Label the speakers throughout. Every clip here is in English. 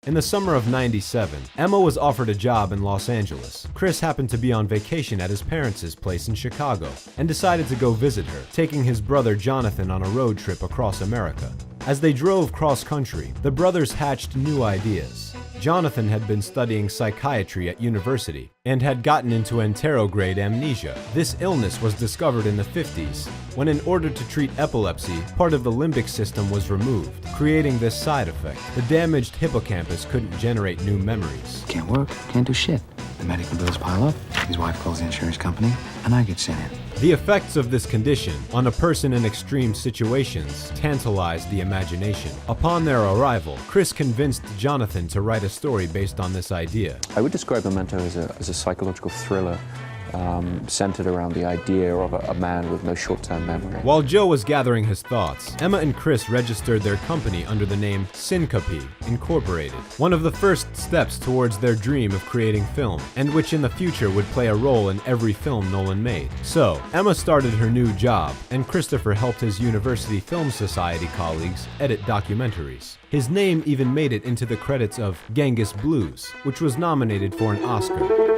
Speaker 1: In the summer of '97, Emma was offered a job in Los Angeles. Chris happened to be on vacation at his parents' place in Chicago and decided to go visit her, taking his brother Jonathan on a road trip across America. As they drove cross-country, the brothers hatched new ideas. Jonathan had been studying psychiatry at university and had gotten into anterograde amnesia. This illness was discovered in the 50s, when in order to treat epilepsy, part of the limbic system was removed, creating this side effect. The damaged hippocampus couldn't generate new memories.
Speaker 2: Can't work, can't do shit. The medical bills pile up, his wife calls the insurance company, and I get sent in.
Speaker 1: The effects of this condition on a person in extreme situations tantalized the imagination. Upon their arrival, Chris convinced Jonathan to write a story based on this idea.
Speaker 3: I would describe Memento as a psychological thriller centered around the idea of a man with no short-term memory.
Speaker 1: While Joe was gathering his thoughts, Emma and Chris registered their company under the name Syncope Incorporated, one of the first steps towards their dream of creating film, and which in the future would play a role in every film Nolan made. So, Emma started her new job, and Christopher helped his University Film Society colleagues edit documentaries. His name even made it into the credits of Genghis Blues, which was nominated for an Oscar.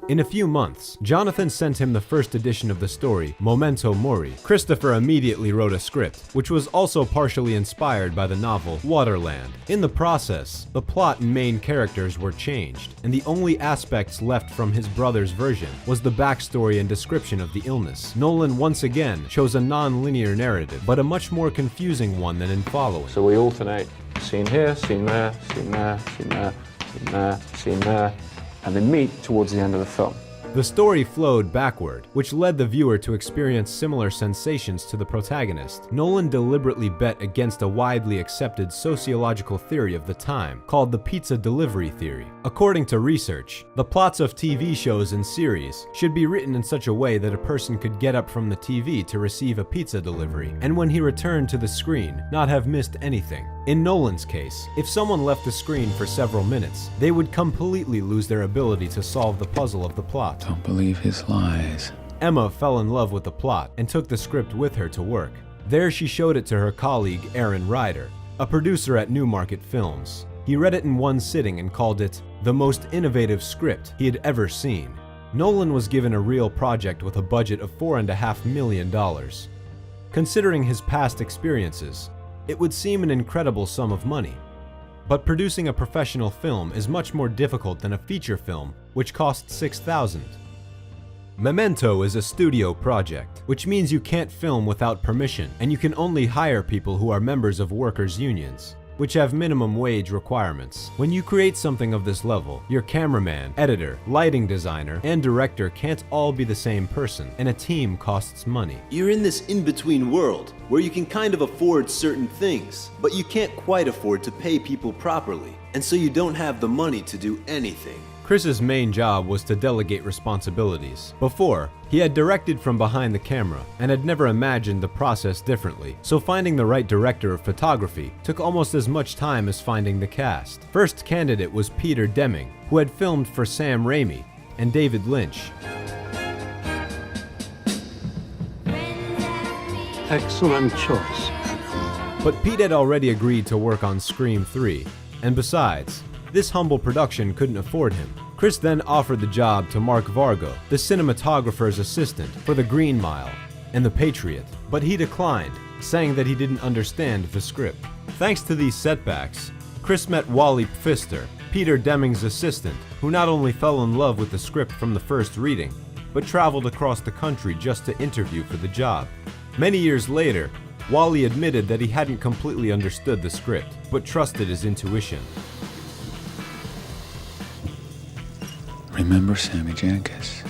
Speaker 1: In a few months, Jonathan sent him the first edition of the story, Memento Mori. Christopher immediately wrote a script, which was also partially inspired by the novel Waterland. In the process, the plot and main characters were changed, and the only aspects left from his brother's version was the backstory and description of the illness. Nolan once again chose a non-linear narrative, but a much more confusing one than in following.
Speaker 3: So we alternate scene here, scene there, scene there, scene there, scene there, scene there, and they meet towards the end of the film.
Speaker 1: The story flowed backward, which led the viewer to experience similar sensations to the protagonist. Nolan deliberately bet against a widely accepted sociological theory of the time, called the pizza delivery theory. According to research, the plots of TV shows and series should be written in such a way that a person could get up from the TV to receive a pizza delivery, and when he returned to the screen, not have missed anything. In Nolan's case, if someone left the screen for several minutes, they would completely lose their ability to solve the puzzle of the plot.
Speaker 2: Don't believe his lies.
Speaker 1: Emma fell in love with the plot and took the script with her to work. There she showed it to her colleague Aaron Ryder, a producer at Newmarket Films. He read it in one sitting and called it the most innovative script he had ever seen. Nolan was given a real project with a budget of $4.5 million. Considering his past experiences, it would seem an incredible sum of money. But producing a professional film is much more difficult than a feature film, which costs $6,000. Memento is a studio project, which means you can't film without permission, and you can only hire people who are members of workers' unions, which have minimum wage requirements. When you create something of this level, your cameraman, editor, lighting designer, and director can't all be the same person, and a team costs money.
Speaker 4: You're in this in-between world where you can kind of afford certain things, but you can't quite afford to pay people properly, and so you don't have the money to do anything.
Speaker 1: Chris's main job was to delegate responsibilities. Before, he had directed from behind the camera and had never imagined the process differently, so finding the right director of photography took almost as much time as finding the cast. First candidate was Peter Deming, who had filmed for Sam Raimi and David Lynch.
Speaker 5: Excellent choice.
Speaker 1: But Pete had already agreed to work on Scream 3, and besides, this humble production couldn't afford him. Chris then offered the job to Mark Vargo, the cinematographer's assistant, for The Green Mile and The Patriot, but he declined, saying that he didn't understand the script. Thanks to these setbacks, Chris met Wally Fister, Peter Deming's assistant, who not only fell in love with the script from the first reading, but traveled across the country just to interview for the job. Many years later, Wally admitted that he hadn't completely understood the script, but trusted his intuition.
Speaker 2: Remember Sammy Jankis?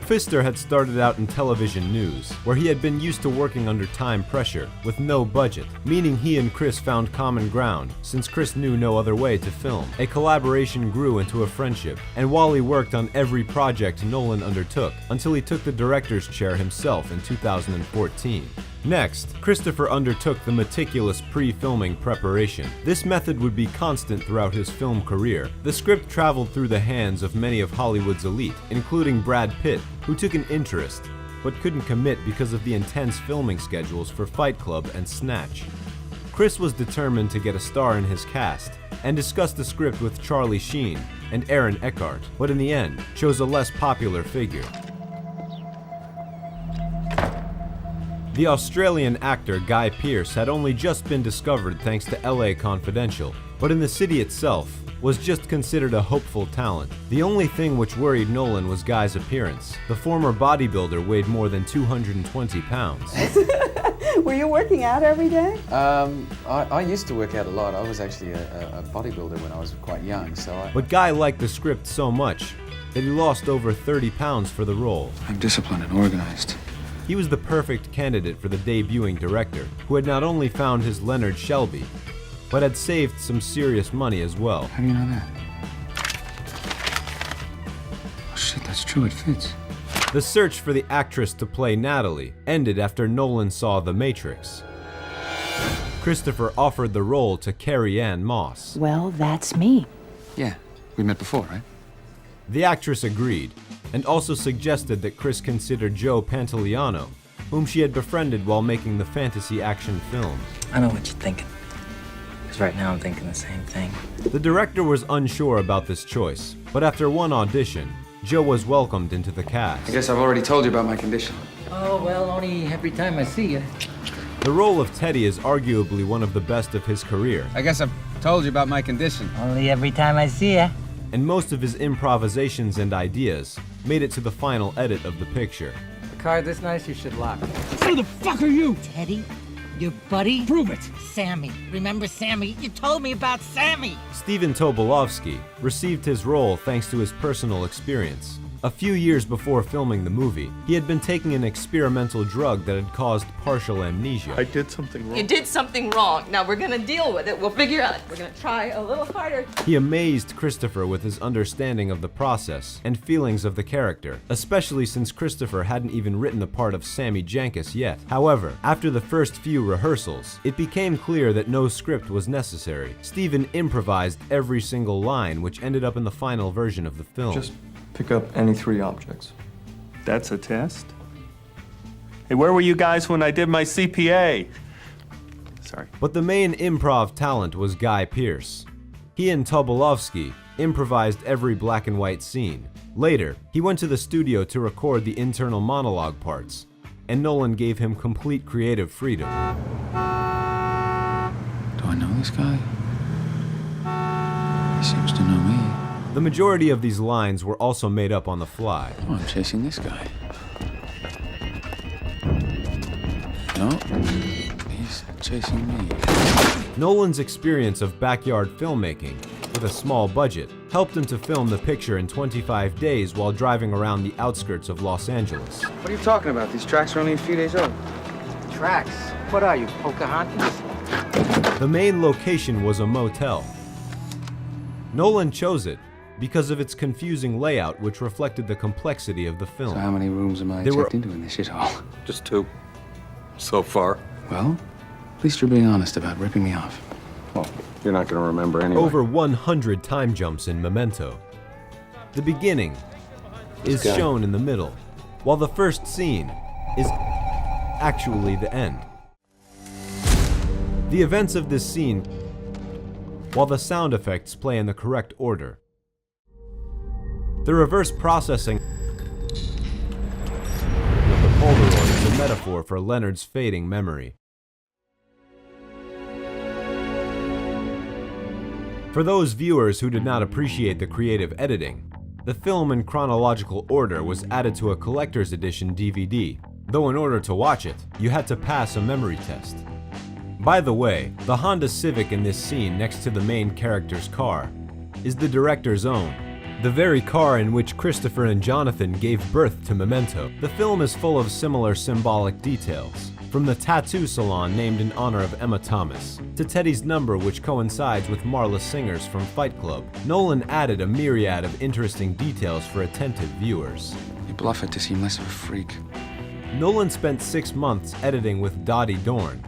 Speaker 1: Fister had started out in television news, where he had been used to working under time pressure with no budget, meaning he and Chris found common ground, since Chris knew no other way to film. A collaboration grew into a friendship, and Wally worked on every project Nolan undertook, until he took the director's chair himself in 2014. Next, Christopher undertook the meticulous pre-filming preparation. This method would be constant throughout his film career. The script traveled through the hands of many of Hollywood's elite, including Brad Pitt, who took an interest, but couldn't commit because of the intense filming schedules for Fight Club and Snatch. Chris was determined to get a star in his cast and discussed the script with Charlie Sheen and Aaron Eckhart, but in the end chose a less popular figure. The Australian actor Guy Pearce had only just been discovered thanks to LA Confidential, but in the city itself was just considered a hopeful talent. The only thing which worried Nolan was Guy's appearance. The former bodybuilder weighed more than 220 pounds.
Speaker 6: Were you working out every day?
Speaker 2: I used to work out a lot. I was actually a bodybuilder when I was quite young, so
Speaker 1: But Guy liked the script so much that he lost over 30 pounds for the role.
Speaker 2: I'm disciplined and organized.
Speaker 1: He was the perfect candidate for the debuting director, who had not only found his Leonard Shelby, but had saved some serious money as well.
Speaker 2: How do you know that? Oh shit, that's true, it fits.
Speaker 1: The search for the actress to play Natalie ended after Nolan saw The Matrix. Christopher offered the role to Carrie-Anne Moss.
Speaker 6: Well, that's me.
Speaker 2: Yeah, we met before, right?
Speaker 1: The actress agreed, and also suggested that Chris consider Joe Pantoliano, whom she had befriended while making the fantasy action film.
Speaker 7: I know what you're thinking. Because right now I'm thinking the same thing.
Speaker 1: The director was unsure about this choice, but after one audition, Joe was welcomed into the cast.
Speaker 2: I guess I've already told you about my condition.
Speaker 7: Oh, well, only every time I see you.
Speaker 1: The role of Teddy is arguably one of the best of his career,
Speaker 8: I guess I've told you about my condition.
Speaker 7: Only every time I see you.
Speaker 1: and most of his improvisations and ideas made it to the final edit of the picture.
Speaker 8: A car this nice, you should lock.
Speaker 9: Who the fuck are you?
Speaker 10: Teddy? Your buddy?
Speaker 9: Prove it.
Speaker 10: Sammy. Remember Sammy? You told me about Sammy!
Speaker 1: Steven Tobolowsky received his role thanks to his personal experience. A few years before filming the movie, he had been taking an experimental drug that had caused partial amnesia.
Speaker 11: I did something wrong.
Speaker 12: You did something wrong. Now we're gonna deal with it. We'll figure out. We're gonna try a little harder.
Speaker 1: He amazed Christopher with his understanding of the process and feelings of the character, especially since Christopher hadn't even written the part of Sammy Jankis yet. However, after the first few rehearsals, it became clear that no script was necessary. Steven improvised every single line, which ended up in the final version of the film.
Speaker 11: Just pick up any 3 objects. That's a test? Hey, where were you guys when I did my CPA? Sorry.
Speaker 1: But the main improv talent was Guy Pearce. He and Tobolowsky improvised every black and white scene. Later, he went to the studio to record the internal monologue parts, and Nolan gave him complete creative freedom.
Speaker 2: Do I know this guy? He seems to know me.
Speaker 1: The majority of these lines were also made up on the fly.
Speaker 2: Oh, I'm chasing this guy. No, he's chasing me.
Speaker 1: Nolan's experience of backyard filmmaking, with a small budget, helped him to film the picture in 25 days while driving around the outskirts of Los Angeles.
Speaker 8: What are you talking about? These tracks are only a few days old.
Speaker 7: Tracks? What are you, Pocahontas?
Speaker 1: The main location was a motel. Nolan chose it because of its confusing layout, which reflected the complexity of the film.
Speaker 2: So how many rooms am I checked into in this shithole?
Speaker 5: Just 2. So far.
Speaker 2: Well, at least you're being honest about ripping me off.
Speaker 3: Well, you're not going to remember anyway.
Speaker 1: Over 100 time jumps in Memento. The beginning is shown in the middle, while the first scene is actually the end. The events of this scene, while the sound effects play in the correct order. The reverse processing of the Polaroid is a metaphor for Leonard's fading memory. For those viewers who did not appreciate the creative editing, the film in chronological order was added to a collector's edition DVD, though in order to watch it, you had to pass a memory test. By the way, the Honda Civic in this scene next to the main character's car is the director's own, the very car in which Christopher and Jonathan gave birth to Memento. The film is full of similar symbolic details, from the tattoo salon named in honor of Emma Thomas, to Teddy's number which coincides with Marla Singer's from Fight Club. Nolan added a myriad of interesting details for attentive viewers.
Speaker 2: You bluff it to seem less of a freak.
Speaker 1: Nolan spent 6 months editing with Dottie Dorn,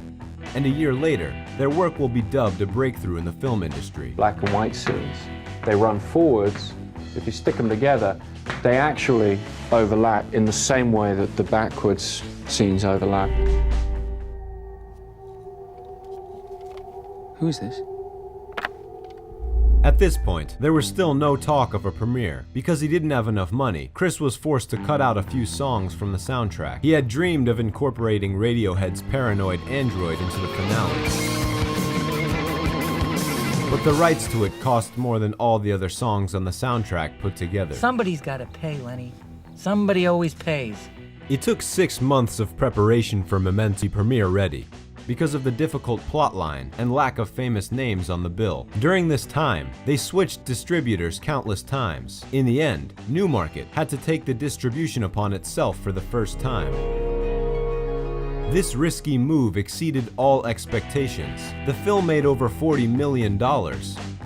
Speaker 1: and a year later, their work will be dubbed a breakthrough in the film industry.
Speaker 3: Black and white scenes. They run forwards. If you stick them together, They actually overlap in the same way that the backwards scenes overlap.
Speaker 2: Who's this?
Speaker 1: At this point, there was still no talk of a premiere. Because he didn't have enough money, Chris was forced to cut out a few songs from the soundtrack. He had dreamed of incorporating Radiohead's Paranoid Android into the finale. But the rights to it cost more than all the other songs on the soundtrack put together.
Speaker 10: Somebody's gotta pay, Lenny. Somebody always pays.
Speaker 1: It took 6 months of preparation for Memento to premiere ready, because of the difficult plotline and lack of famous names on the bill. During this time, they switched distributors countless times. In the end, Newmarket had to take the distribution upon itself for the first time. This risky move exceeded all expectations. The film made over $40 million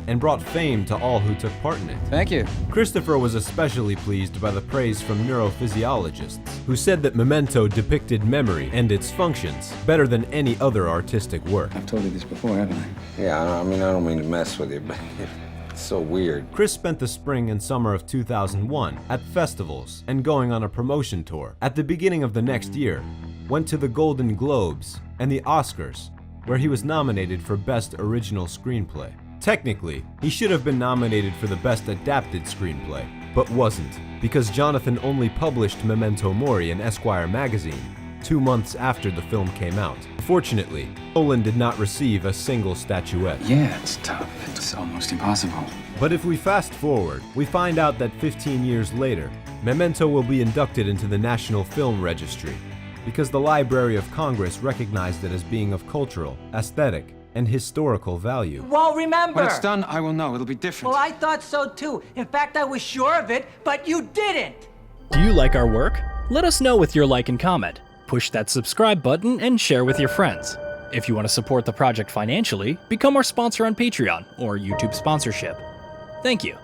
Speaker 1: and brought fame to all who took part in it.
Speaker 8: Thank you.
Speaker 1: Christopher was especially pleased by the praise from neurophysiologists, who said that Memento depicted memory and its functions better than any other artistic work.
Speaker 2: I've told you this before, haven't I?
Speaker 5: Yeah, I mean, I don't mean to mess with you, but it's so weird.
Speaker 1: Chris spent the spring and summer of 2001 at festivals and going on a promotion tour. At the beginning of the next year, went to the Golden Globes and the Oscars, where he was nominated for Best Original Screenplay. Technically, he should have been nominated for the Best Adapted Screenplay, but wasn't, because Jonathan only published Memento Mori in Esquire magazine 2 months after the film came out. Fortunately, Nolan did not receive a single statuette.
Speaker 2: Yeah, it's tough. It's almost impossible.
Speaker 1: But if we fast forward, we find out that 15 years later, Memento will be inducted into the National Film Registry, because the Library of Congress recognized it as being of cultural, aesthetic, and historical value.
Speaker 10: Won't remember.
Speaker 2: When it's done, I will know. It'll be different.
Speaker 10: Well, I thought so too. In fact, I was sure of it, but you didn't.
Speaker 9: Do you like our work? Let us know with your like and comment. Push that subscribe button and share with your friends. If you want to support the project financially, become our sponsor on Patreon or YouTube sponsorship. Thank you.